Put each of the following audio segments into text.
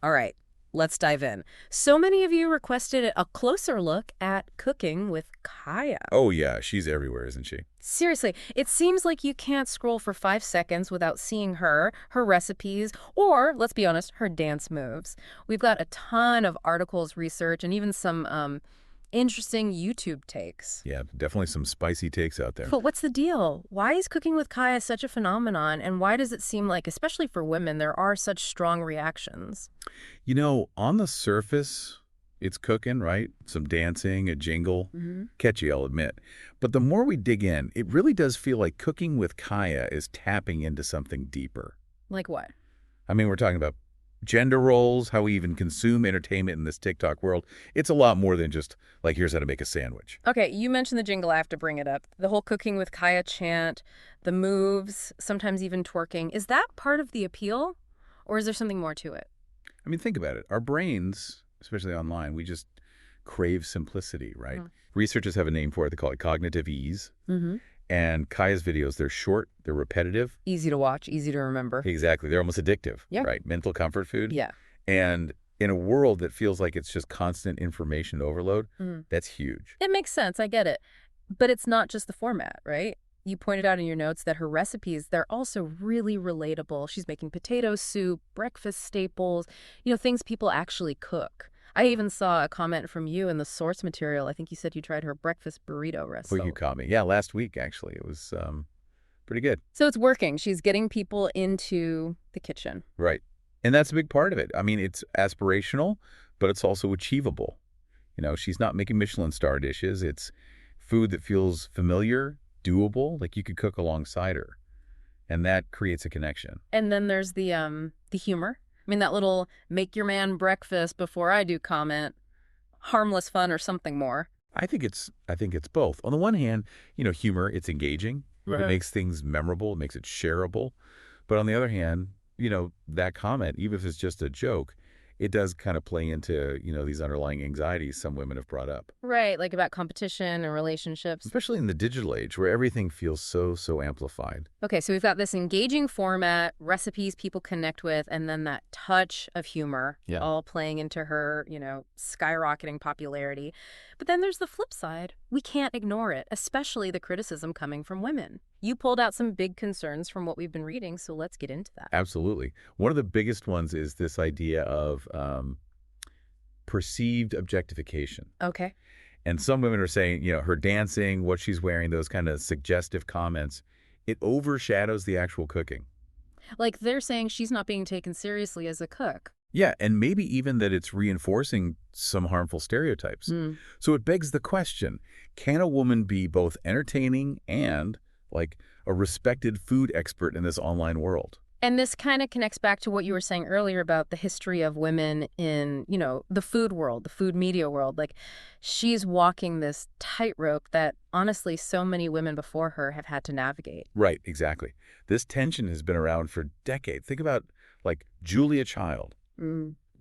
All right, let's dive in. So many of you requested a closer look at cooking with Kaya. Oh, yeah, she's everywhere, isn't she? Seriously, it seems like you can't scroll for 5 seconds without seeing her recipes, or, let's be honest, her dance moves. We've got a ton of articles, research, and even some interesting YouTube takes. Yeah, definitely some spicy takes out there. But what's the deal? Why is cooking with Kaya such a phenomenon, and why does it seem like, especially for women, there are such strong reactions? You know, on the surface, it's cooking, right? Some dancing, a jingle. Mm-hmm. Catchy, I'll admit. But the more we dig in, it really does feel like cooking with Kaya is tapping into something deeper. Like what? I mean, we're talking about gender roles, how we even consume entertainment in this TikTok world. It's a lot more than just, like, here's how to make a sandwich. Okay, you mentioned the jingle. I have to bring it up. The whole cooking with Kaya chant, the moves, sometimes even twerking. Is that part of the appeal, or is there something more to it? I mean, think about it. Our brains, especially online, we just crave simplicity, right? Mm. Researchers have a name for it. They call it cognitive ease. Mm-hmm. And Kaya's videos, they're short, they're repetitive. Easy to watch, easy to remember. Exactly. They're almost addictive, Yeah. right? Mental comfort food. Yeah. And in a world that feels like it's just constant information overload, that's huge. It makes sense. I get it. But it's not just the format, right? You pointed out in your notes that her recipes, they're also really relatable. She's making potato soup, breakfast staples, things people actually cook. I even saw a comment from you in the source material. I think you said you tried her breakfast burrito recipe. Well, you caught me. Yeah, last week, actually. It was pretty good. So it's working. She's getting people into the kitchen. Right. And that's a big part of it. I mean, it's aspirational, but it's also achievable. You know, she's not making Michelin star dishes. It's food that feels familiar, doable, like you could cook alongside her. And that creates a connection. And then there's the humor. I mean, that little make your man breakfast before I do comment, harmless fun or something more. I think it's both. On the one hand, humor, it's engaging. Right. It makes things memorable. It makes it shareable. But on the other hand, that comment, even if it's just a joke, it does kind of play into, these underlying anxieties some women have brought up. Right, like about competition and relationships. Especially in the digital age where everything feels so amplified. Okay, so we've got this engaging format, recipes people connect with, and then that touch of humor, all playing into her, skyrocketing popularity. But then there's the flip side. We can't ignore it, especially the criticism coming from women. You pulled out some big concerns from what we've been reading, so let's get into that. Absolutely. One of the biggest ones is this idea of perceived objectification. Okay. And some women are saying, her dancing, what she's wearing, those kind of suggestive comments, it overshadows the actual cooking. Like they're saying she's not being taken seriously as a cook. Yeah, and maybe even that it's reinforcing some harmful stereotypes. So it begs the question, can a woman be both entertaining and like a respected food expert in this online world? And this kind of connects back to what you were saying earlier about the history of women in, the food world, the food media world. Like, she's walking this tightrope that, honestly, so many women before her have had to navigate. Right, exactly. This tension has been around for decades. Think about, like, Julia Child.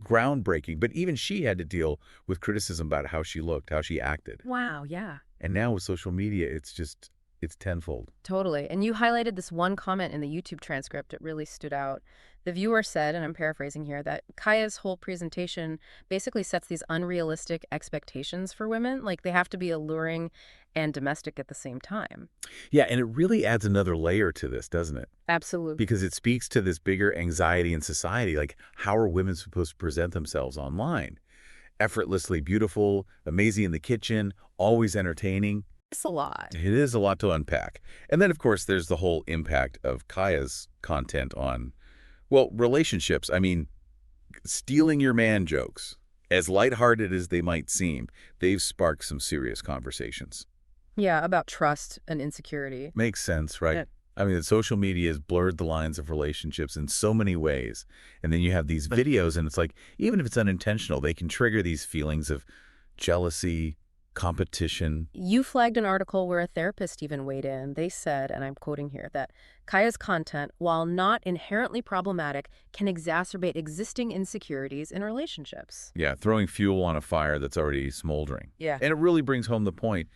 Groundbreaking, but even she had to deal with criticism about how she looked, how she acted. Wow, yeah. And now with social media, it's tenfold. Totally. And you highlighted this one comment in the YouTube transcript. It really stood out. The viewer said, and I'm paraphrasing here, that Kaya's whole presentation basically sets these unrealistic expectations for women. Like they have to be alluring and domestic at the same time. Yeah, and it really adds another layer to this, doesn't it? Absolutely. Because it speaks to this bigger anxiety in society. Like, how are women supposed to present themselves online? Effortlessly beautiful, amazing in the kitchen, always entertaining. It's a lot. It is a lot to unpack. And then, of course, there's the whole impact of Kaya's content on, well, relationships. I mean, stealing your man jokes, as lighthearted as they might seem, they've sparked some serious conversations. Yeah, about trust and insecurity. Makes sense, right? Yeah. I mean, social media has blurred the lines of relationships in so many ways. And then you have these videos, and it's like, even if it's unintentional, they can trigger these feelings of jealousy, competition. You flagged an article where a therapist even weighed in. They said, and I'm quoting here, that Kaya's content, while not inherently problematic, can exacerbate existing insecurities in relationships. Yeah, throwing fuel on a fire that's already smoldering. Yeah. And it really brings home the point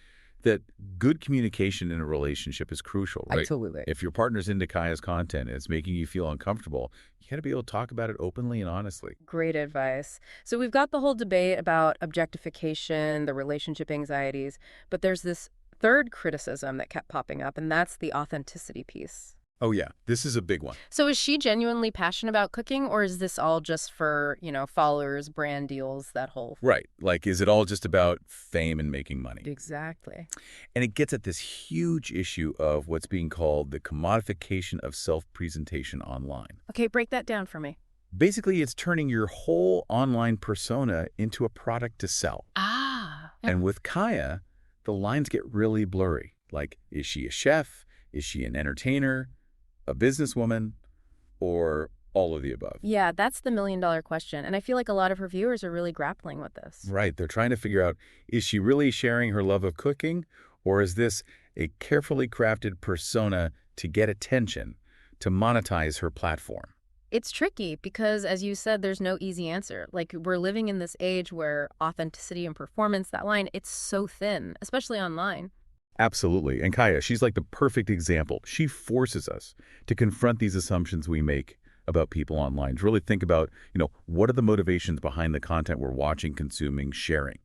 that good communication in a relationship is crucial, right? Absolutely. If your partner's into Kaya's content and it's making you feel uncomfortable, you got to be able to talk about it openly and honestly. Great advice. So we've got the whole debate about objectification, the relationship anxieties, but there's this third criticism that kept popping up, and that's the authenticity piece. Oh, yeah. This is a big one. So is she genuinely passionate about cooking, or is this all just for, followers, brand deals, that whole... Right. Like, is it all just about fame and making money? Exactly. And it gets at this huge issue of what's being called the commodification of self-presentation online. Okay, break that down for me. Basically, it's turning your whole online persona into a product to sell. Ah. And with Kaya, the lines get really blurry. Like, is she a chef? Is she an entertainer? A businesswoman, or all of the above? Yeah, that's the million-dollar question. And I feel like a lot of her viewers are really grappling with this. Right. They're trying to figure out, is she really sharing her love of cooking, or is this a carefully crafted persona to get attention, to monetize her platform? It's tricky because, as you said, there's no easy answer. Like, we're living in this age where authenticity and performance, that line, it's so thin, especially online. Absolutely. And Kaya, she's like the perfect example. She forces us to confront these assumptions we make about people online, to really think about, what are the motivations behind the content we're watching, consuming, sharing?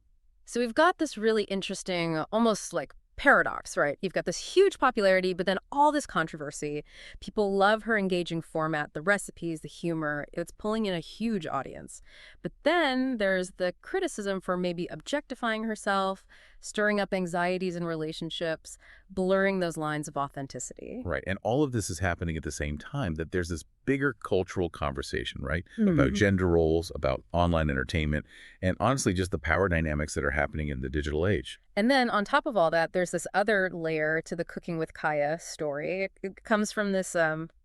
So we've got this really interesting, almost like paradox, right? You've got this huge popularity, but then all this controversy. People love her engaging format, the recipes, the humor. It's pulling in a huge audience. But then there's the criticism for maybe objectifying herself, stirring up anxieties in relationships, blurring those lines of authenticity. Right. And all of this is happening at the same time that there's this bigger cultural conversation, right? Mm-hmm. About gender roles, about online entertainment, and honestly, just the power dynamics that are happening in the digital age. And then on top of all that, there's this other layer to the Cooking with Kaya story. It comes from this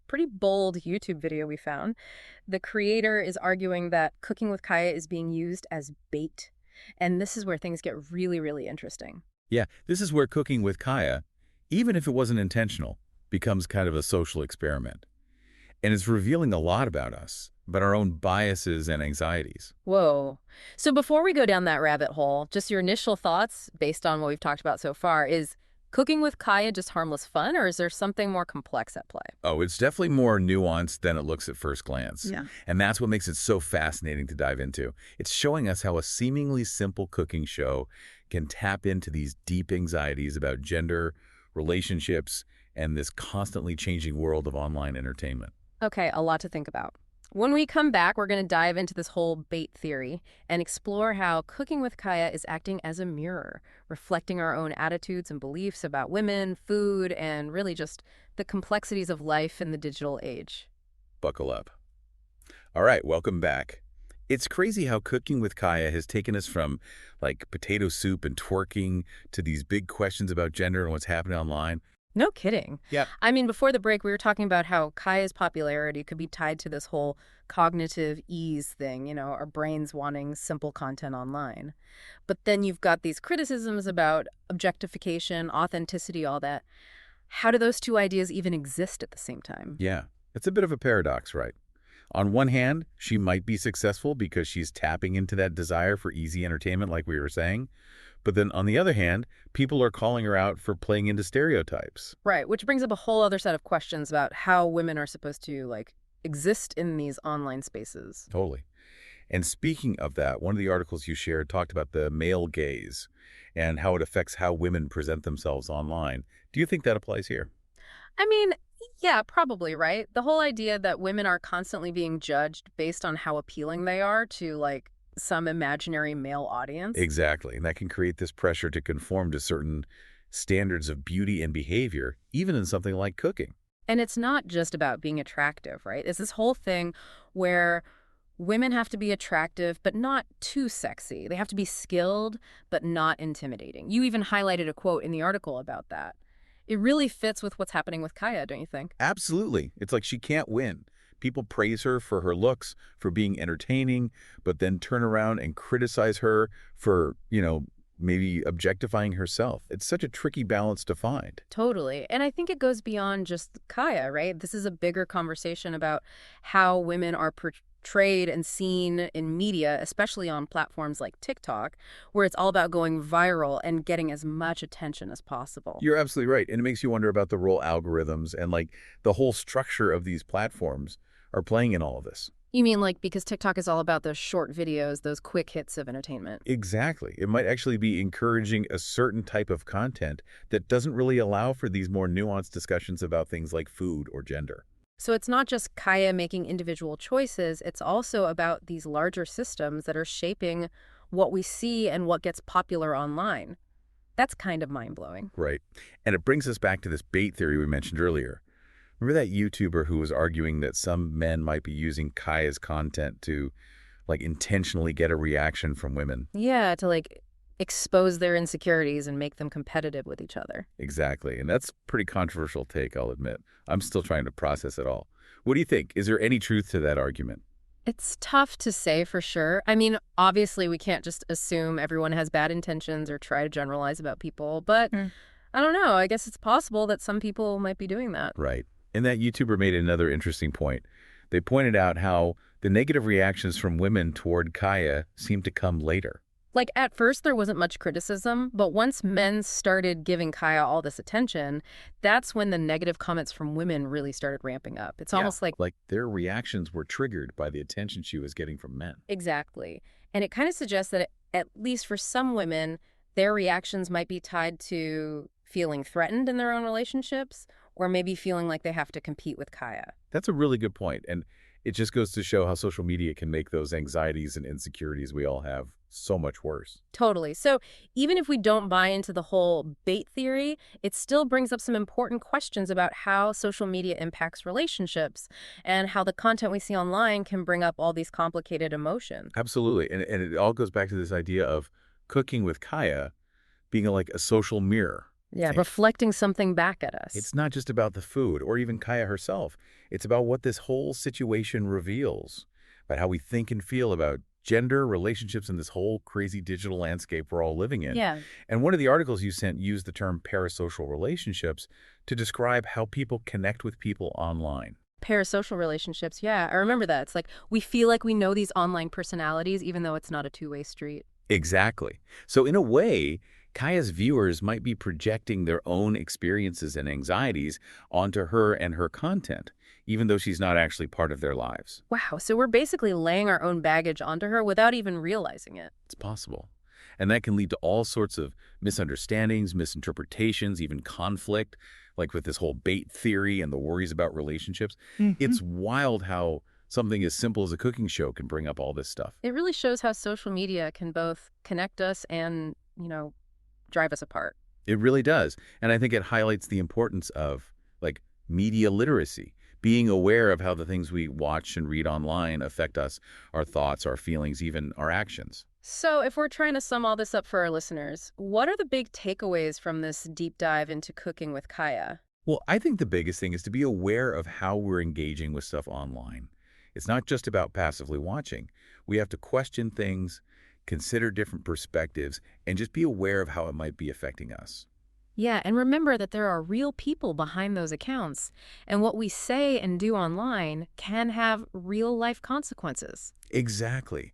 pretty bold YouTube video we found. The creator is arguing that Cooking with Kaya is being used as bait. And this is where things get really, really interesting. Yeah, this is where Cooking with Kaya, even if it wasn't intentional, becomes kind of a social experiment. And it's revealing a lot about us, about our own biases and anxieties. Whoa. So before we go down that rabbit hole, just your initial thoughts based on what we've talked about so far, is Cooking with Kaya just harmless fun, or is there something more complex at play? Oh, it's definitely more nuanced than it looks at first glance. Yeah. And that's what makes it so fascinating to dive into. It's showing us how a seemingly simple cooking show can tap into these deep anxieties about gender, relationships, and this constantly changing world of online entertainment. Okay, a lot to think about. When we come back, we're going to dive into this whole bait theory and explore how Cooking with Kaya is acting as a mirror, reflecting our own attitudes and beliefs about women, food, and really just the complexities of life in the digital age. Buckle up. All right, welcome back. It's crazy how Cooking with Kaya has taken us from, like, potato soup and twerking to these big questions about gender and what's happening online. No kidding. Yep. I mean, before the break, we were talking about how Kaya's popularity could be tied to this whole cognitive ease thing, our brains wanting simple content online. But then you've got these criticisms about objectification, authenticity, all that. How do those two ideas even exist at the same time? Yeah, it's a bit of a paradox, right? On one hand, she might be successful because she's tapping into that desire for easy entertainment, like we were saying. But then on the other hand, people are calling her out for playing into stereotypes. Right, which brings up a whole other set of questions about how women are supposed to, exist in these online spaces. Totally. And speaking of that, one of the articles you shared talked about the male gaze and how it affects how women present themselves online. Do you think that applies here? I mean, yeah, probably, right? The whole idea that women are constantly being judged based on how appealing they are to, some imaginary male audience. Exactly. And that can create this pressure to conform to certain standards of beauty and behavior, even in something like cooking. And it's not just about being attractive, right? It's this whole thing where women have to be attractive, but not too sexy. They have to be skilled, but not intimidating. You even highlighted a quote in the article about that. It really fits with what's happening with Kaya, don't you think? Absolutely. It's like she can't win. People praise her for her looks, for being entertaining, but then turn around and criticize her for, maybe objectifying herself. It's such a tricky balance to find. Totally. And I think it goes beyond just Kaya, right? This is a bigger conversation about how women are portrayed and seen in media, especially on platforms like TikTok, where it's all about going viral and getting as much attention as possible. You're absolutely right. And it makes you wonder about the role algorithms and like the whole structure of these platforms are playing in all of this. You mean like because TikTok is all about those short videos, those quick hits of entertainment? Exactly. It might actually be encouraging a certain type of content that doesn't really allow for these more nuanced discussions about things like food or gender. So it's not just Kaya making individual choices, it's also about these larger systems that are shaping what we see and what gets popular online. That's kind of mind-blowing. Right. And it brings us back to this bait theory we mentioned earlier. Remember that YouTuber who was arguing that some men might be using Kaya's content to, like, intentionally get a reaction from women? Yeah, to like expose their insecurities and make them competitive with each other. Exactly. And that's a pretty controversial take, I'll admit. I'm still trying to process it all. What do you think? Is there any truth to that argument? It's tough to say for sure. I mean, obviously we can't just assume everyone has bad intentions or try to generalize about people, but I don't know. I guess it's possible that some people might be doing that. Right. And that YouTuber made another interesting point. They pointed out how the negative reactions from women toward Kaya seemed to come later. Like, at first, there wasn't much criticism, but once men started giving Kaya all this attention, that's when the negative comments from women really started ramping up. It's almost like... Like their reactions were triggered by the attention she was getting from men. Exactly. And it kind of suggests that, at least for some women, their reactions might be tied to feeling threatened in their own relationships, or maybe feeling like they have to compete with Kaya. That's a really good point. And it just goes to show how social media can make those anxieties and insecurities we all have so much worse. Totally. So even if we don't buy into the whole bait theory, it still brings up some important questions about how social media impacts relationships and how the content we see online can bring up all these complicated emotions. Absolutely. And it all goes back to this idea of cooking with Kaya being like a social mirror. Yeah, reflecting something back at us. It's not just about the food or even Kaya herself. It's about what this whole situation reveals, about how we think and feel about gender, relationships, and this whole crazy digital landscape we're all living in. Yeah. And one of the articles you sent used the term parasocial relationships to describe how people connect with people online. Parasocial relationships, yeah. I remember that. It's like we feel like we know these online personalities even though it's not a two-way street. Exactly. So in a way, Kaya's viewers might be projecting their own experiences and anxieties onto her and her content, even though she's not actually part of their lives. Wow, so we're basically laying our own baggage onto her without even realizing it. It's possible. And that can lead to all sorts of misunderstandings, misinterpretations, even conflict, like with this whole bait theory and the worries about relationships. It's wild how something as simple as a cooking show can bring up all this stuff. It really shows how social media can both connect us and, drive us apart. It really does. And I think it highlights the importance of, like, media literacy, being aware of how the things we watch and read online affect us, our thoughts, our feelings, even our actions. So if we're trying to sum all this up for our listeners, what are the big takeaways from this deep dive into cooking with Kaya? Well, I think the biggest thing is to be aware of how we're engaging with stuff online. It's not just about passively watching. We have to question things, consider different perspectives, and just be aware of how it might be affecting us. Yeah, and remember that there are real people behind those accounts, and what we say and do online can have real-life consequences. Exactly.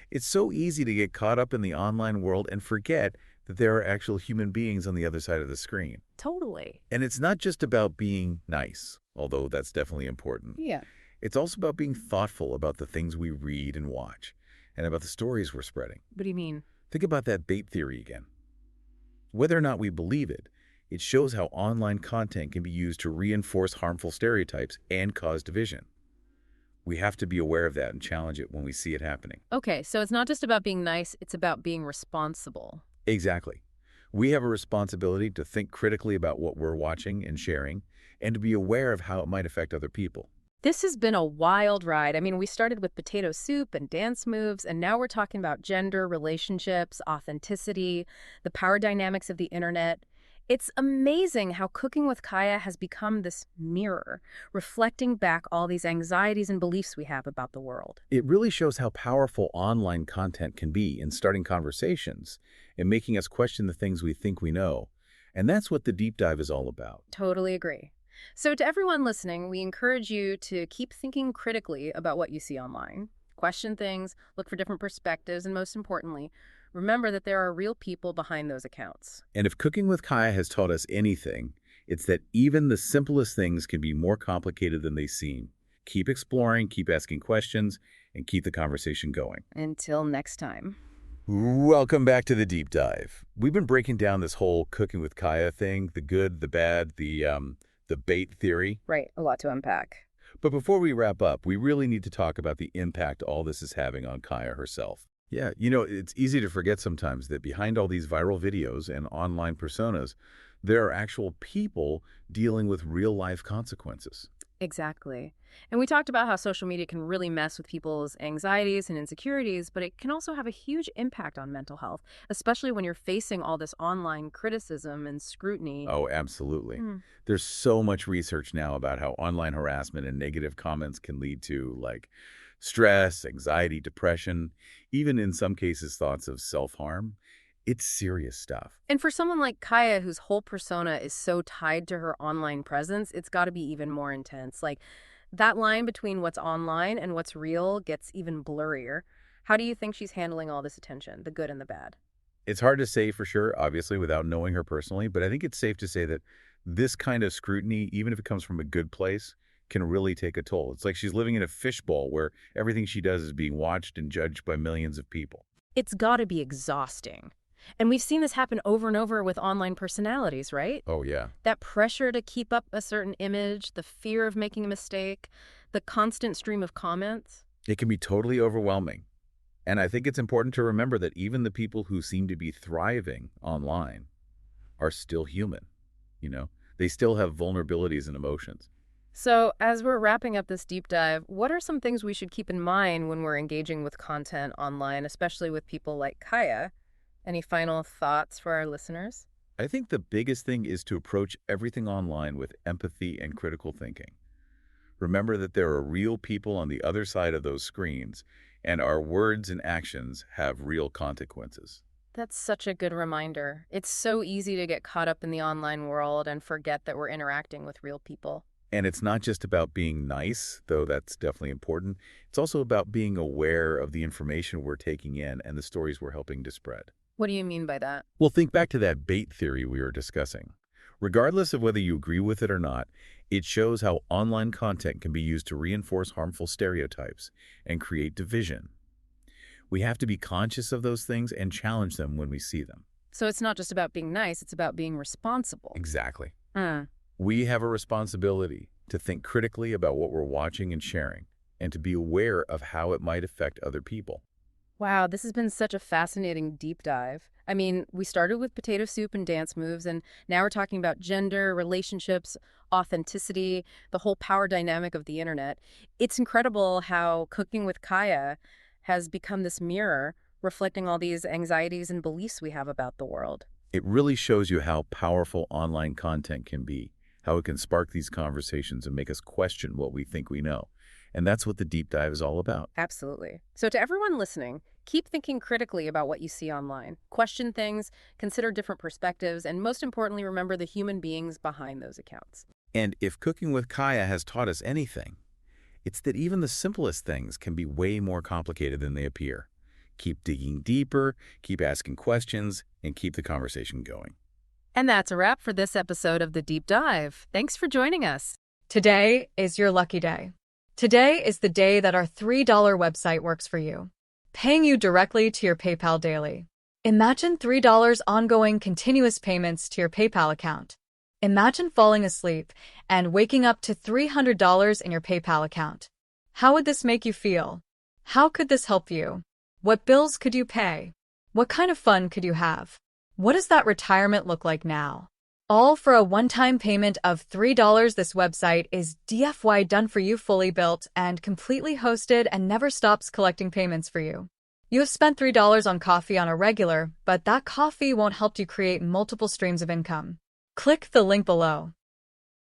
It's so easy to get caught up in the online world and forget that there are actual human beings on the other side of the screen. Totally. And it's not just about being nice, although that's definitely important. Yeah. It's also about being thoughtful about the things we read and watch, and about the stories we're spreading. What do you mean? Think about that bait theory again. Whether or not we believe it, it shows how online content can be used to reinforce harmful stereotypes and cause division. We have to be aware of that and challenge it when we see it happening. Okay, so it's not just about being nice, it's about being responsible. Exactly. We have a responsibility to think critically about what we're watching and sharing, and to be aware of how it might affect other people. This has been a wild ride. I mean, we started with potato soup and dance moves, and now we're talking about gender, relationships, authenticity, the power dynamics of the internet. It's amazing how cooking with Kaya has become this mirror, reflecting back all these anxieties and beliefs we have about the world. It really shows how powerful online content can be in starting conversations and making us question the things we think we know. And that's what the deep dive is all about. Totally agree. So to everyone listening, we encourage you to keep thinking critically about what you see online. Question things, look for different perspectives, and most importantly, remember that there are real people behind those accounts. And if Cooking with Kaya has taught us anything, it's that even the simplest things can be more complicated than they seem. Keep exploring, keep asking questions, and keep the conversation going. Until next time. Welcome back to the Deep Dive. We've been breaking down this whole Cooking with Kaya thing, the good, the bad, the bait theory. Right, a lot to unpack. But before we wrap up, we really need to talk about the impact all this is having on Kaya herself. Yeah, it's easy to forget sometimes that behind all these viral videos and online personas, there are actual people dealing with real-life consequences. Exactly. And we talked about how social media can really mess with people's anxieties and insecurities, but it can also have a huge impact on mental health, especially when you're facing all this online criticism and scrutiny. Oh, absolutely. There's so much research now about how online harassment and negative comments can lead to, stress, anxiety, depression, even in some cases thoughts of self-harm. It's serious stuff. And for someone like Kaya, whose whole persona is so tied to her online presence, it's got to be even more intense. That line between what's online and what's real gets even blurrier. How do you think she's handling all this attention, the good and the bad? It's hard to say for sure, obviously, without knowing her personally, but I think it's safe to say that this kind of scrutiny, even if it comes from a good place, can really take a toll. It's like she's living in a fishbowl where everything she does is being watched and judged by millions of people. It's got to be exhausting. And we've seen this happen over and over with online personalities, right? Oh, yeah. That pressure to keep up a certain image, the fear of making a mistake, the constant stream of comments. It can be totally overwhelming. And I think it's important to remember that even the people who seem to be thriving online are still human. They still have vulnerabilities and emotions. So as we're wrapping up this deep dive, what are some things we should keep in mind when we're engaging with content online, especially with people like Kaya? Any final thoughts for our listeners? I think the biggest thing is to approach everything online with empathy and critical thinking. Remember that there are real people on the other side of those screens, and our words and actions have real consequences. That's such a good reminder. It's so easy to get caught up in the online world and forget that we're interacting with real people. And it's not just about being nice, though that's definitely important. It's also about being aware of the information we're taking in and the stories we're helping to spread. What do you mean by that? Well, think back to that bait theory we were discussing. Regardless of whether you agree with it or not, it shows how online content can be used to reinforce harmful stereotypes and create division. We have to be conscious of those things and challenge them when we see them. So it's not just about being nice, it's about being responsible. Exactly. We have a responsibility to think critically about what we're watching and sharing, and to be aware of how it might affect other people. Wow, this has been such a fascinating deep dive. I mean, we started with potato soup and dance moves, and now we're talking about gender, relationships, authenticity, the whole power dynamic of the internet. It's incredible how Cooking with Kaya has become this mirror reflecting all these anxieties and beliefs we have about the world. It really shows you how powerful online content can be, how it can spark these conversations and make us question what we think we know. And that's what the deep dive is all about. Absolutely. So to everyone listening, keep thinking critically about what you see online. Question things, consider different perspectives, and most importantly, remember the human beings behind those accounts. And if Cooking with Kaya has taught us anything, it's that even the simplest things can be way more complicated than they appear. Keep digging deeper, keep asking questions, and keep the conversation going. And that's a wrap for this episode of The Deep Dive. Thanks for joining us. Today is your lucky day. Today is the day that our $3 website works for you, paying you directly to your PayPal daily. Imagine $3 ongoing continuous payments to your PayPal account. Imagine falling asleep and waking up to $300 in your PayPal account. How would this make you feel? How could this help you? What bills could you pay? What kind of fun could you have? What does that retirement look like now? All for a one-time payment of $3. This website is DFY done for you, fully built and completely hosted, and never stops collecting payments for you. You have spent $3 on coffee on a regular, but that coffee won't help you create multiple streams of income. Click the link below.